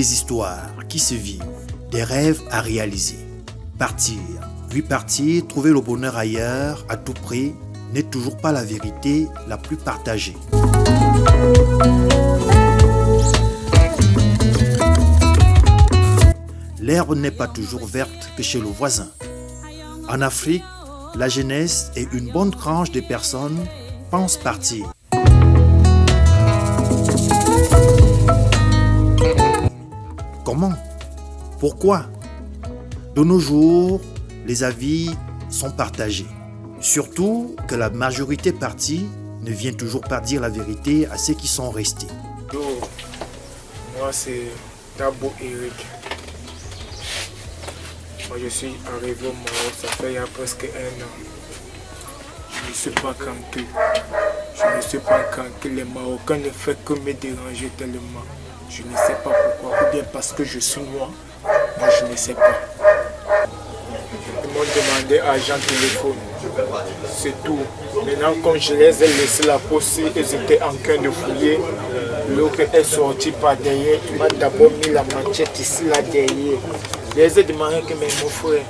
des histoires qui se vivent, des rêves à réaliser. Partir, puis partir, trouver le bonheur ailleurs, à tout prix, n'est toujours pas la vérité la plus partagée. L'herbe n'est pas toujours verte que chez le voisin. En Afrique, la jeunesse et une bonne tranche de personnes pensent partir. Comment? Pourquoi? De nos jours, les avis sont partagés. Surtout que la majorité partie ne vient toujours pas dire la vérité à ceux qui sont restés. Moi, c'est Dabo Eric. Moi, je suis arrivé au Maroc, ça fait il y a presque 1 an. Je ne suis pas tranquille. Je ne suis pas tranquille. Les Marocains ne font que me déranger tellement. Je ne sais pas pourquoi. Ou bien parce que je suis noir. Moi, je ne sais pas. Ils m'ont demandé argent téléphone. C'est tout. Maintenant, comme je les ai laissés la poste, ils étaient en train de fouiller. L'autre est sorti par derrière. Il m'a d'abord mis la machette ici, là derrière. Je les ai demandé que, mais mon frère,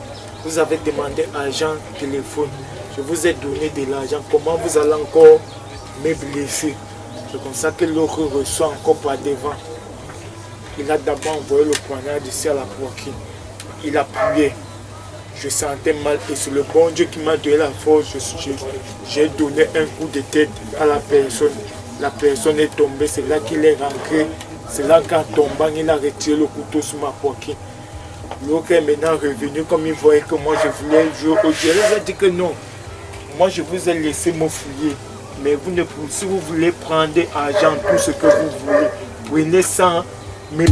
vous avez demandé argent téléphone. Je vous ai donné de l'argent. Comment vous allez encore me blesser? C'est comme ça que l'autre reçoit encore par devant. Il a d'abord envoyé le poignard ici à la poitrine. Il a prié. Je sentais mal et c'est le bon Dieu qui m'a donné la force. J'ai donné un coup de tête à la personne. La personne est tombée, c'est là qu'il est rentré. C'est là qu'en tombant, il a retiré le couteau sur ma poitrine. L'autre est maintenant revenu comme il voyait que moi je voulais jouer au Dieu. Il a dit que non. Moi je vous ai laissé me fouiller. Mais vous ne, si vous voulez prendre argent, tout ce que vous voulez, prenez ça. Mais...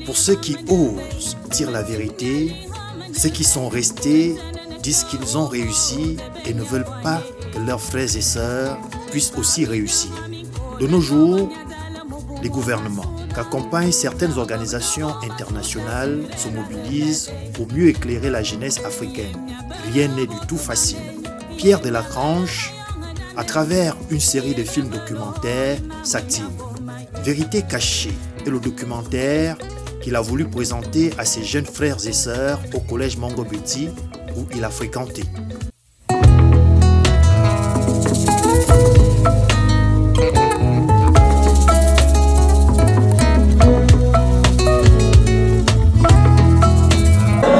Pour ceux qui osent dire la vérité, ceux qui sont restés disent qu'ils ont réussi et ne veulent pas que leurs frères et sœurs puissent aussi réussir. De nos jours, les gouvernements qu'accompagnent certaines organisations internationales se mobilisent pour mieux éclairer la jeunesse africaine. Rien n'est du tout facile. Pierre Delagrange, à travers une série de films documentaires, s'active. Vérité cachée est le documentaire qu'il a voulu présenter à ses jeunes frères et sœurs au collège Mangobeti où il a fréquenté.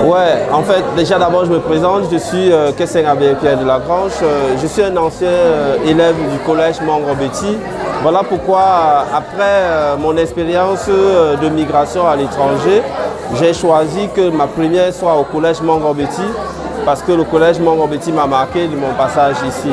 Ouais, en fait, déjà d'abord je me présente, je suis Kesseng Pierre Delagrange, je suis un ancien élève du collège Mangobeti. Voilà pourquoi, après mon expérience de migration à l'étranger, j'ai choisi que ma première soit au collège Mangobeti, parce que le collège Mangobeti m'a marqué de mon passage ici.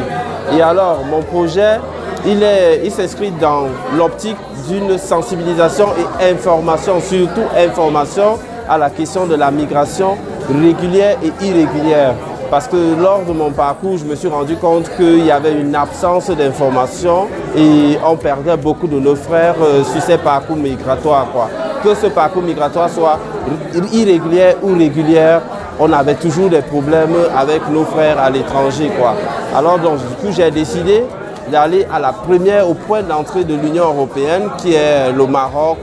Et alors, mon projet, il s'inscrit dans l'optique d'une sensibilisation et information, surtout information à la question de la migration régulière et irrégulière. Parce que lors de mon parcours, je me suis rendu compte qu'il y avait une absence d'information et on perdait beaucoup de nos frères sur ces parcours migratoires, quoi. Que ce parcours migratoire soit irrégulier ou régulier, on avait toujours des problèmes avec nos frères à l'étranger, quoi. Alors donc, du coup, j'ai décidé d'aller à la première, au point d'entrée de l'Union européenne, qui est le Maroc,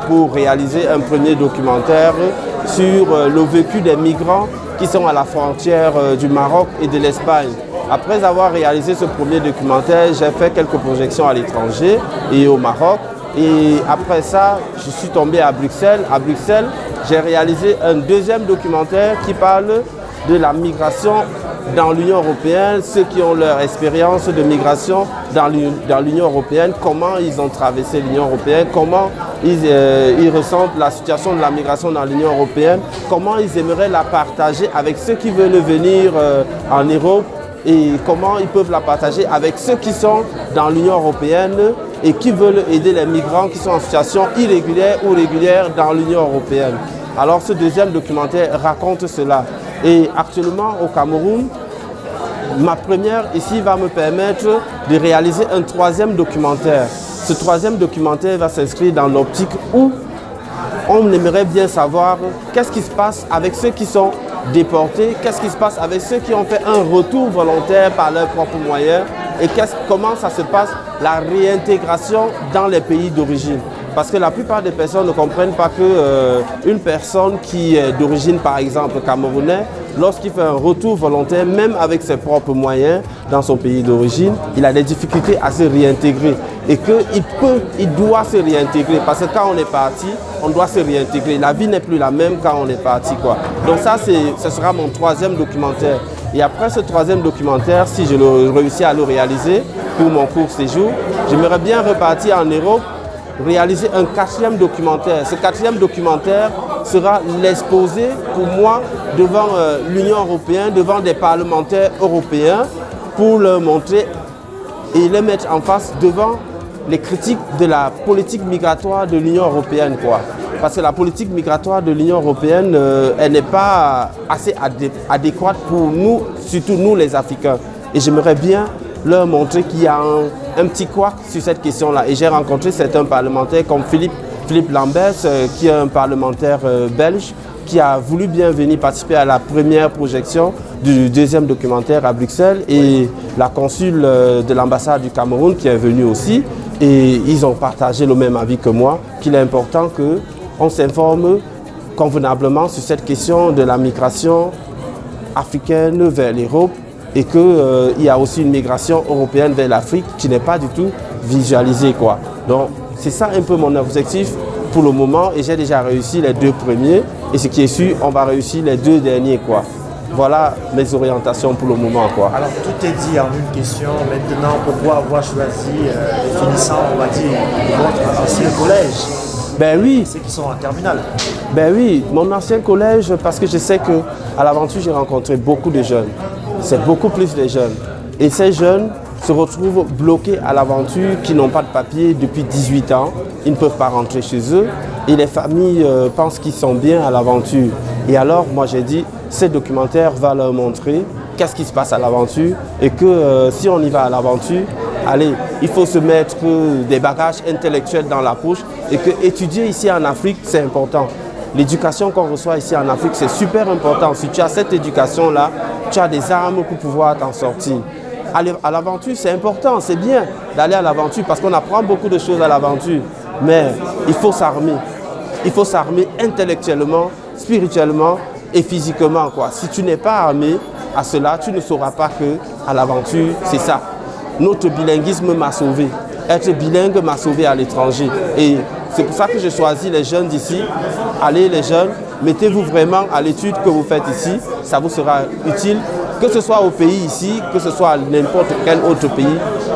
pour réaliser un premier documentaire sur le vécu des migrants qui sont à la frontière du Maroc et de l'Espagne. Après avoir réalisé ce premier documentaire, j'ai fait quelques projections à l'étranger et au Maroc. Et après ça, je suis tombé à Bruxelles. À Bruxelles, j'ai réalisé un deuxième documentaire qui parle de la migration dans l'Union européenne, ceux qui ont leur expérience de migration dans l'Union européenne, comment ils ont traversé l'Union européenne, comment ils ressentent la situation de la migration dans l'Union européenne, comment ils aimeraient la partager avec ceux qui veulent venir en Europe et comment ils peuvent la partager avec ceux qui sont dans l'Union européenne et qui veulent aider les migrants qui sont en situation irrégulière ou régulière dans l'Union européenne. Alors ce deuxième documentaire raconte cela. Et actuellement au Cameroun, ma première ici va me permettre de réaliser un troisième documentaire ce troisième documentaire va s'inscrire dans l'optique où on aimerait bien savoir qu'est-ce qui se passe avec ceux qui sont déportés, qu'est-ce qui se passe avec ceux qui ont fait un retour volontaire par leurs propres moyens et comment ça se passe la réintégration dans les pays d'origine. Parce que la plupart des personnes ne comprennent pas qu'une personne qui est d'origine, par exemple, camerounais, lorsqu'il fait un retour volontaire, même avec ses propres moyens dans son pays d'origine, il a des difficultés à se réintégrer. Et qu'il doit se réintégrer. Parce que quand on est parti, on doit se réintégrer. La vie n'est plus la même quand on est parti, quoi. Donc ça, ce sera mon troisième documentaire. Et après ce troisième documentaire, si je réussis à le réaliser pour mon court séjour, j'aimerais bien repartir en Europe, réaliser un quatrième documentaire. Ce quatrième documentaire sera l'exposé pour moi devant l'Union européenne, devant des parlementaires européens pour leur montrer et les mettre en face devant les critiques de la politique migratoire de l'Union européenne, quoi. Parce que la politique migratoire de l'Union européenne, elle n'est pas assez adéquate pour nous, surtout nous les Africains. Et j'aimerais bien leur montrer qu'il y a un petit couac sur cette question-là. Et j'ai rencontré certains parlementaires comme Philippe Lambert, qui est un parlementaire belge, qui a voulu bien venir participer à la première projection du deuxième documentaire à Bruxelles, et la consul de l'ambassade du Cameroun qui est venue aussi. Et ils ont partagé le même avis que moi, qu'il est important qu'on s'informe convenablement sur cette question de la migration africaine vers l'Europe, et qu'il y a aussi une migration européenne vers l'Afrique qui n'est pas du tout visualisée, quoi. Donc c'est ça un peu mon objectif pour le moment, et j'ai déjà réussi les 2 premiers, et ce qui est sûr, on va réussir les 2 derniers, quoi. Voilà mes orientations pour le moment, quoi. Alors tout est dit en une question. Maintenant, pourquoi avoir choisi les finissants, on va dire, votre ancien collège? Ben oui. Ceux qui sont en terminale. Ben oui, mon ancien collège, parce que je sais qu'à l'aventure, j'ai rencontré beaucoup de jeunes. C'est beaucoup plus de jeunes. Et ces jeunes se retrouvent bloqués à l'aventure, qui n'ont pas de papier depuis 18 ans. Ils ne peuvent pas rentrer chez eux. Et les familles pensent qu'ils sont bien à l'aventure. Et alors, moi j'ai dit, ce documentaire va leur montrer qu'est-ce qui se passe à l'aventure, et que si on y va à l'aventure, allez, il faut se mettre des bagages intellectuels dans la poche, et que étudier ici en Afrique, c'est important. L'éducation qu'on reçoit ici en Afrique, c'est super important. Si tu as cette éducation-là, tu as des armes pour pouvoir t'en sortir. Aller à l'aventure, c'est important, c'est bien d'aller à l'aventure parce qu'on apprend beaucoup de choses à l'aventure. Mais il faut s'armer. Il faut s'armer intellectuellement, spirituellement et physiquement, quoi. Si tu n'es pas armé à cela, tu ne sauras pas qu'à l'aventure, c'est ça. Notre bilinguisme m'a sauvé. Être bilingue m'a sauvé à l'étranger. Et c'est pour ça que j'ai choisi les jeunes d'ici. Allez les jeunes, mettez-vous vraiment à l'étude que vous faites ici. Ça vous sera utile. Que ce soit au pays ici, que ce soit à n'importe quel autre pays,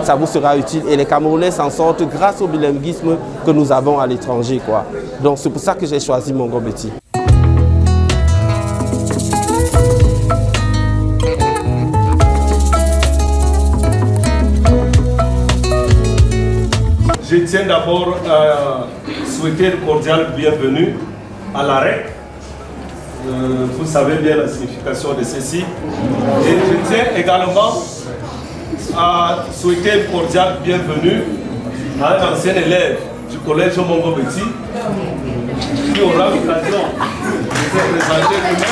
ça vous sera utile. Et les Camerounais s'en sortent grâce au bilinguisme que nous avons à l'étranger, quoi. Donc c'est pour ça que j'ai choisi Mongo Betty. Je tiens d'abord à souhaiter une cordiale bienvenue à l'AREC. Vous savez bien la signification de ceci. Et je tiens également à souhaiter une cordiale bienvenue à un ancien élève du collège Mongo Betty qui aura l'occasion de se présenter lui-même.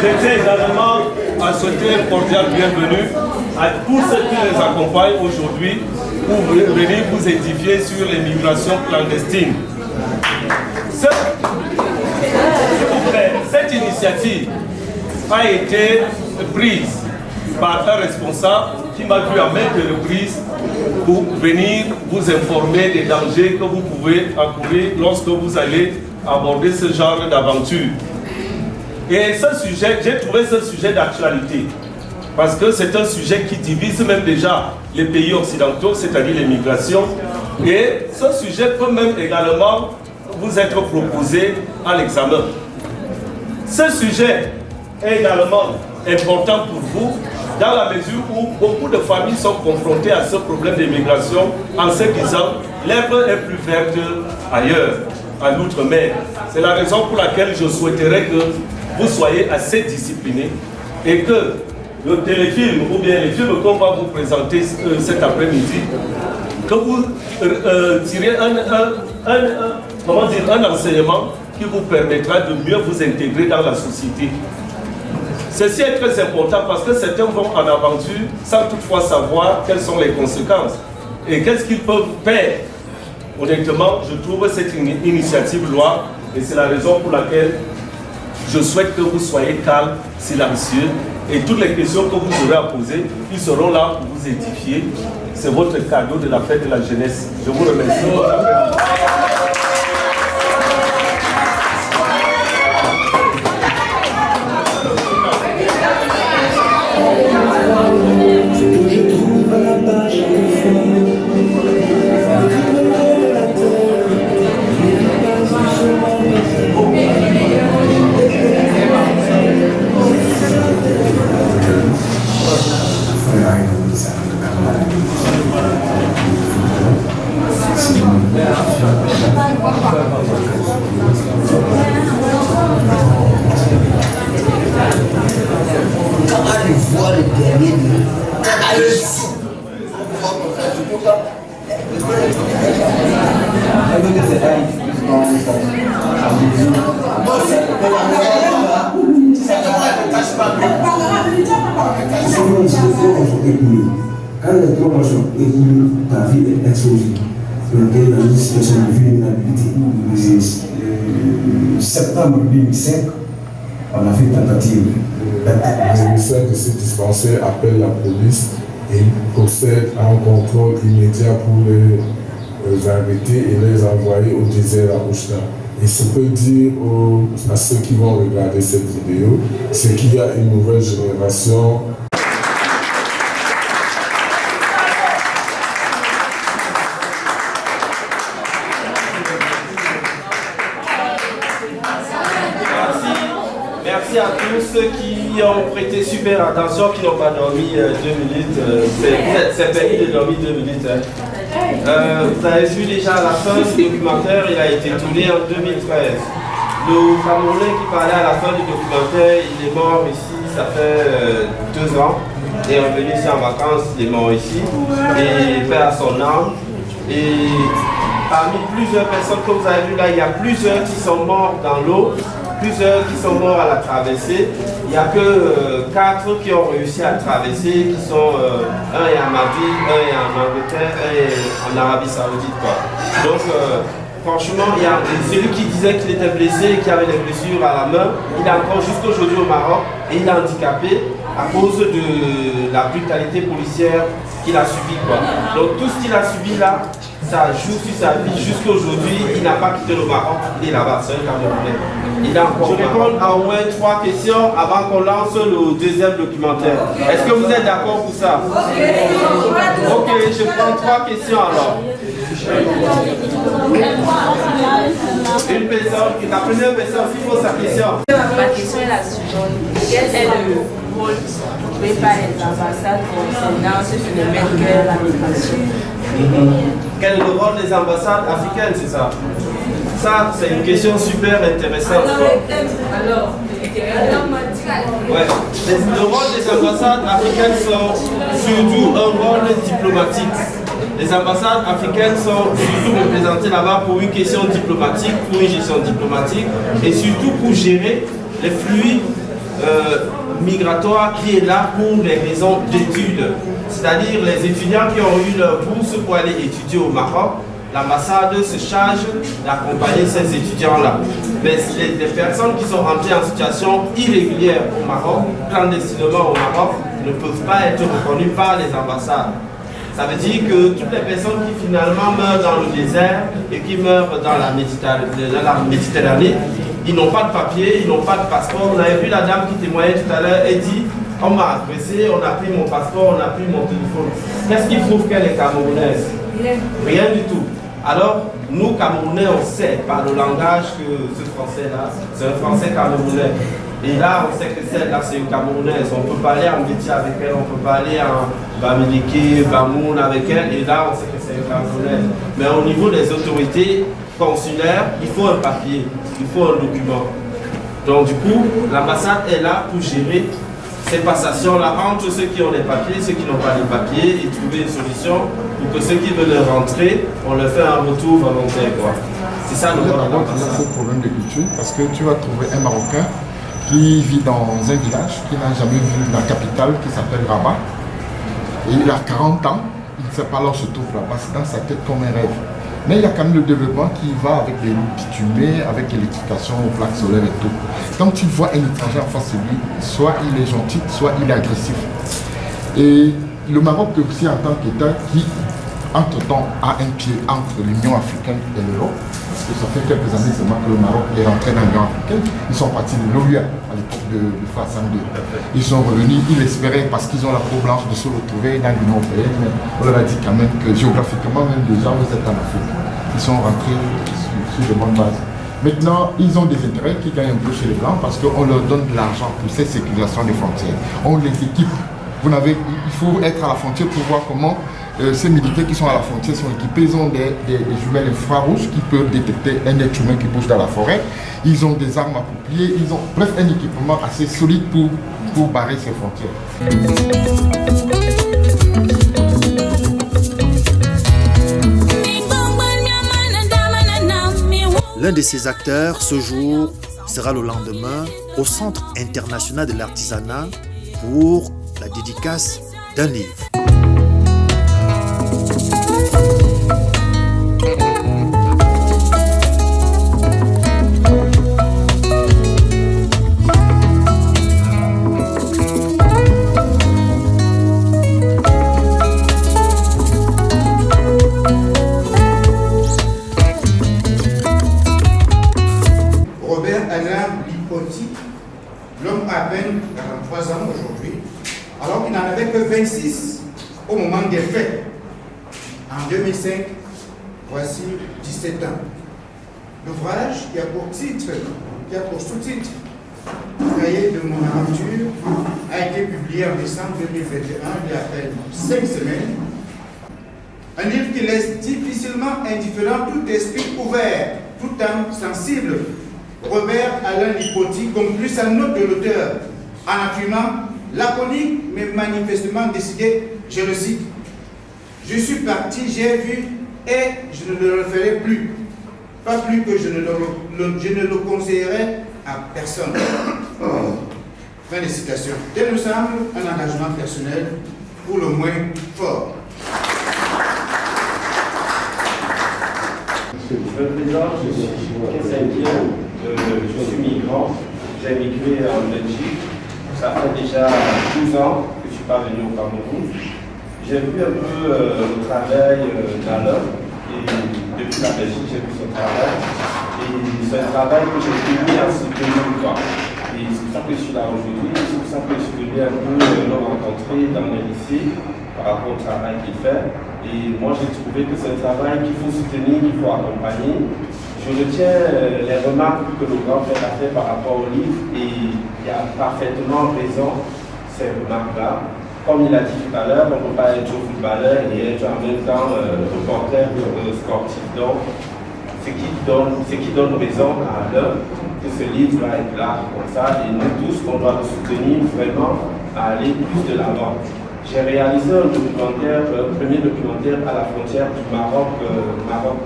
Je tiens également à souhaiter une cordiale bienvenue à tous ceux qui les accompagnent aujourd'hui pour venir vous édifier sur les migrations clandestines. Cette initiative a été prise par un responsable qui m'a vu à maintes reprises pour venir vous informer des dangers que vous pouvez encourir lorsque vous allez aborder ce genre d'aventure. Et ce sujet, j'ai trouvé ce sujet d'actualité parce que c'est un sujet qui divise même déjà les pays occidentaux, c'est-à-dire les migrations. Et ce sujet peut même également vous être proposé à l'examen. Ce sujet est également important pour vous dans la mesure où beaucoup de familles sont confrontées à ce problème d'immigration en se disant l'herbe est plus verte ailleurs, à l'outre-mer. C'est la raison pour laquelle je souhaiterais que vous soyez assez disciplinés et que le téléfilm ou bien les films qu'on va vous présenter cet après-midi, que vous tirez un enseignement qui vous permettra de mieux vous intégrer dans la société. Ceci est très important parce que certains vont en aventure sans toutefois savoir quelles sont les conséquences et qu'est-ce qu'ils peuvent faire. Honnêtement, je trouve cette initiative loi et c'est la raison pour laquelle je souhaite que vous soyez calme, silencieux et toutes les questions que vous aurez à poser, ils seront là pour vous édifier. C'est votre cadeau de la fête de la jeunesse. Je vous remercie. Quand les promotions évoluent, ta vie est exposée. Donc, dans une situation de vulnérabilité. Septembre 2005, on a fait une tentative. Les émissaires de ce dispensaire appellent la police et procèdent à un contrôle immédiat pour les arrêter et les envoyer au désert à Ouchta. Et ce que dire à ceux qui vont regarder cette vidéo, c'est qu'il y a une nouvelle génération. Merci à tous ceux qui ont prêté super attention, qui n'ont pas dormi 2 minutes. C'est permis de dormir 2 minutes. Vous avez vu déjà à la fin du documentaire, il a été tourné en 2013. Le Camerounais qui parlait à la fin du documentaire, il est mort ici, ça fait 2 ans. Il est revenu ici en vacances, il est mort ici. Et paix à son âme. Et parmi plusieurs personnes que vous avez vues là, il y a plusieurs qui sont morts dans l'eau. Plusieurs qui sont morts à la traversée. Il n'y a que 4 qui ont réussi à traverser, qui sont un est à Madrid, un est en Angleterre, un est en Arabie Saoudite. Quoi. Donc franchement, il y a celui qui disait qu'il était blessé et qui avait des blessures à la main, il est encore jusqu'aujourd'hui au Maroc et il est handicapé à cause de la brutalité policière qu'il a subie. Donc tout ce qu'il a subi là, ça joue sur sa vie jusqu'aujourd'hui. Il n'a pas quitté le Maroc, il est là-bas, c'est un Camerounais. Je réponds à au moins 3 questions avant qu'on lance le deuxième documentaire. Est-ce que vous êtes d'accord pour ça? Ok, je prends 3 questions alors. Une personne, la première personne qui pose sa question. Ma question est la suivante. Quel est le rôle joué par les ambassades concernant ce phénomène qu'est la migration? Quel est le rôle des ambassades africaines, c'est ça? Ça, c'est une question super intéressante. Ouais. Le rôle des ambassades africaines sont surtout un rôle diplomatique. Les ambassades africaines sont surtout représentées là-bas pour une question diplomatique, pour une gestion diplomatique et surtout pour gérer les flux migratoires qui est là pour les raisons d'études. C'est-à-dire les étudiants qui ont eu leur bourse pour aller étudier au Maroc, l'ambassade se charge d'accompagner ces étudiants-là. Mais les personnes qui sont entrées en situation irrégulière au Maroc, clandestinement au Maroc, ne peuvent pas être reconnues par les ambassades. Ça veut dire que toutes les personnes qui finalement meurent dans le désert et qui meurent dans la Méditerranée, ils n'ont pas de papier, ils n'ont pas de passeport. On avait vu la dame qui témoignait tout à l'heure, elle dit on m'a agressé, on a pris mon passeport, on a pris mon téléphone. Qu'est-ce qui prouve qu'elle est camerounaise? Rien du tout. Alors, nous Camerounais, on sait par le langage que ce français-là, c'est un français camerounais. Et là, on sait que celle-là, c'est une Camerounaise. On peut parler en métier avec elle, on peut parler en Bamileke, Bamoun avec elle. Et là, on sait que c'est une Camerounaise. Mais au niveau des autorités consulaires, il faut un papier, il faut un document. Donc du coup, l'ambassade est là pour gérer ces passations-là entre ceux qui ont des papiers, ceux qui n'ont pas les papiers, et trouver une solution pour que ceux qui veulent rentrer, on leur fait un retour volontaire. C'est ça le problème. Il y a ce problème de culture parce que tu vas trouver un Marocain qui vit dans un village, qui n'a jamais vu la capitale, qui s'appelle Rabat. Et il a 40 ans, il ne sait pas là où se trouve là-bas, c'est dans sa tête comme un rêve. Mais il y a quand même le développement qui va avec les routes bitumées, avec l'électrification aux plaques solaires et tout. Quand tu vois un étranger en face de lui, soit il est gentil, soit il est agressif. Et le Maroc aussi en tant qu'État qui, entre-temps, a un pied entre l'Union africaine et l'Europe, parce que ça fait quelques années seulement que le Maroc est rentré dans l'Union africaine. Ils sont partis de l'OUA à l'époque de Hassan II. Ils sont revenus, ils espéraient, parce qu'ils ont la peau blanche, de se retrouver dans l'Union européenne, mais on leur a dit quand même que géographiquement, même déjà, vous êtes en Afrique. Ils sont rentrés sur de bonnes bases. Maintenant, ils ont des intérêts qui gagnent un peu chez les Blancs parce qu'on leur donne de l'argent pour cette sécurisation des frontières. On les équipe. Il faut être à la frontière pour voir comment ces militaires qui sont à la frontière sont équipés. Ils ont des jumelles infrarouges qui peuvent détecter un être humain qui bouge dans la forêt. Ils ont des armes à paupier. Ils ont bref un équipement assez solide pour barrer ces frontières. L'un de ces acteurs, ce jour, sera le lendemain au Centre international de l'artisanat pour la dédicace d'un livre. L'homme a à peine 43 ans aujourd'hui, alors qu'il n'en avait que 26 au moment des faits. En 2005, voici 17 ans. L'ouvrage qui a pour sous-titre Cahier de mon aventure a été publié en décembre 2021, il y a à peine 5 semaines. Un livre qui laisse difficilement indifférent tout esprit ouvert, toute âme sensible. Robert Alain Lipoti conclut sa note de l'auteur en affirmant laconique mais manifestement décidé, je le cite: je suis parti, j'ai vu et je ne le referai plus. Pas plus que je ne le conseillerai à personne. Fin de citation. Tel nous semble un engagement personnel pour le moins fort. Je me présente, je suis Kessenkian, je suis migrant, j'ai migré en Belgique. Ça fait déjà 12 ans que je suis pas venu au Cameroun. J'ai vu un peu le travail d'Alain et depuis la Belgique j'ai vu son travail. Et c'est un travail que j'ai mis à soutenir. Et c'est pour ça que je suis là aujourd'hui, c'est pour ça que je suis venu un peu le rencontrer dans le lycée par rapport au travail qu'il fait. Et moi j'ai trouvé que c'est un travail qu'il faut soutenir, qu'il faut accompagner. Je retiens les remarques que le grand frère a fait par rapport au livre et il a parfaitement raison, ces remarques-là. Comme il a dit tout à l'heure, on ne peut pas être footballeur et être en même temps reporter sportif. Donc, ce qui donne raison à l'heure que ce livre va être là comme ça et nous tous, on doit le soutenir vraiment à aller plus de l'avant. J'ai réalisé un documentaire, premier documentaire à la frontière du Maroc, Maroc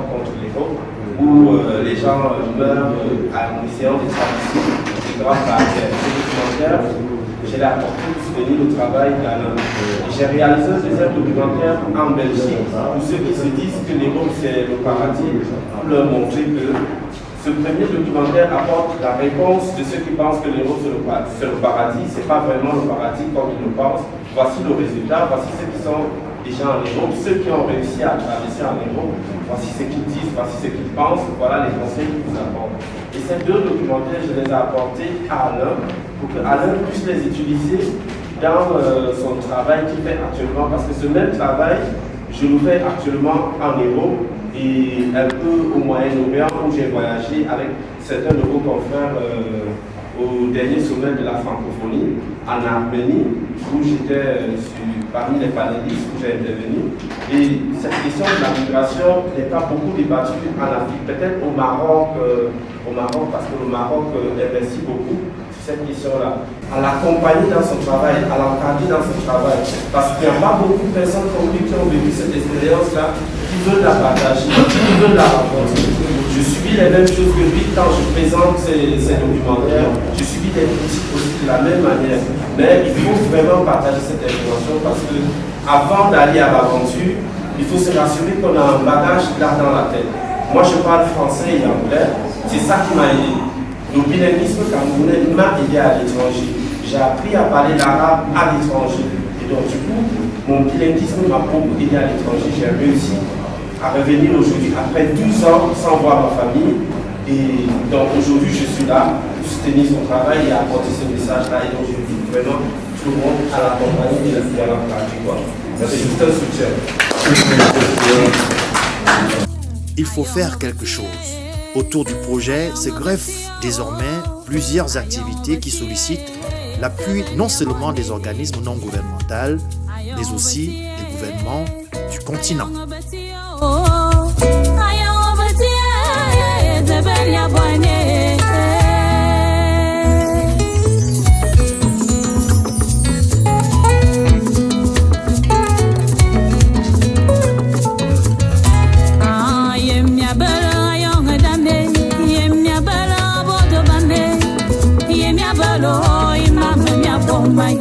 contre l'Europe, où les gens meurent en essayant de traverser des grandes barrières. Ce documentaire, je l'ai apporté pour soutenir le travail d'Alain. J'ai réalisé un deuxième documentaire en Belgique, pour ceux qui se disent que l'Europe c'est le paradis, pour leur montrer que ce premier documentaire apporte la réponse de ceux qui pensent que l'Europe c'est le paradis. Ce n'est pas vraiment le paradis comme ils le pensent. Voici le résultat, voici ceux qui sont déjà en Europe, ceux qui ont réussi à traverser en Europe, voici ce qu'ils disent, voici ce qu'ils pensent, voilà les conseils qu'ils vous apportent. Et ces deux documentaires, je les ai apportés à Alain pour que Alain puisse les utiliser dans son travail qu'il fait actuellement, parce que ce même travail, je le fais actuellement en Europe et un peu au Moyen-Orient où j'ai voyagé avec certains de vos confrères au dernier sommet de la francophonie en Arménie, où j'étais parmi les panélistes, où j'ai intervenu. Et cette question de la migration n'est pas beaucoup débattue en Afrique, peut-être au Maroc, parce que le Maroc investit beaucoup sur cette question-là. À l'accompagner dans son travail, à l'encadrer dans son travail, parce qu'il n'y a pas beaucoup de personnes comme lui qui ont vécu cette expérience-là, qui veulent la partager, qui veulent la rencontrer. Je subis les mêmes choses que lui quand je présente ces documentaires, je subis des critiques aussi de la même manière. Mais il faut vraiment partager cette information parce que avant d'aller à l'aventure, il faut se rassurer qu'on a un bagage là dans la tête. Moi je parle français et anglais, c'est ça qui m'a aidé. Le bilinguisme camerounais m'a aidé à l'étranger. J'ai appris à parler l'arabe à l'étranger. Et donc du coup, mon bilinguisme m'a beaucoup aidé à l'étranger. J'ai réussi à revenir aujourd'hui après 12 ans sans voir ma famille. Et donc aujourd'hui, je suis là pour soutenir son travail et apporter ce message-là. Et donc je dis vraiment tout le monde à la compagnie de la pratique. Ça c'est juste un soutien. Il faut faire quelque chose. Autour du projet se greffent désormais plusieurs activités qui sollicitent l'appui non seulement des organismes non gouvernementaux, mais aussi des gouvernements du continent. My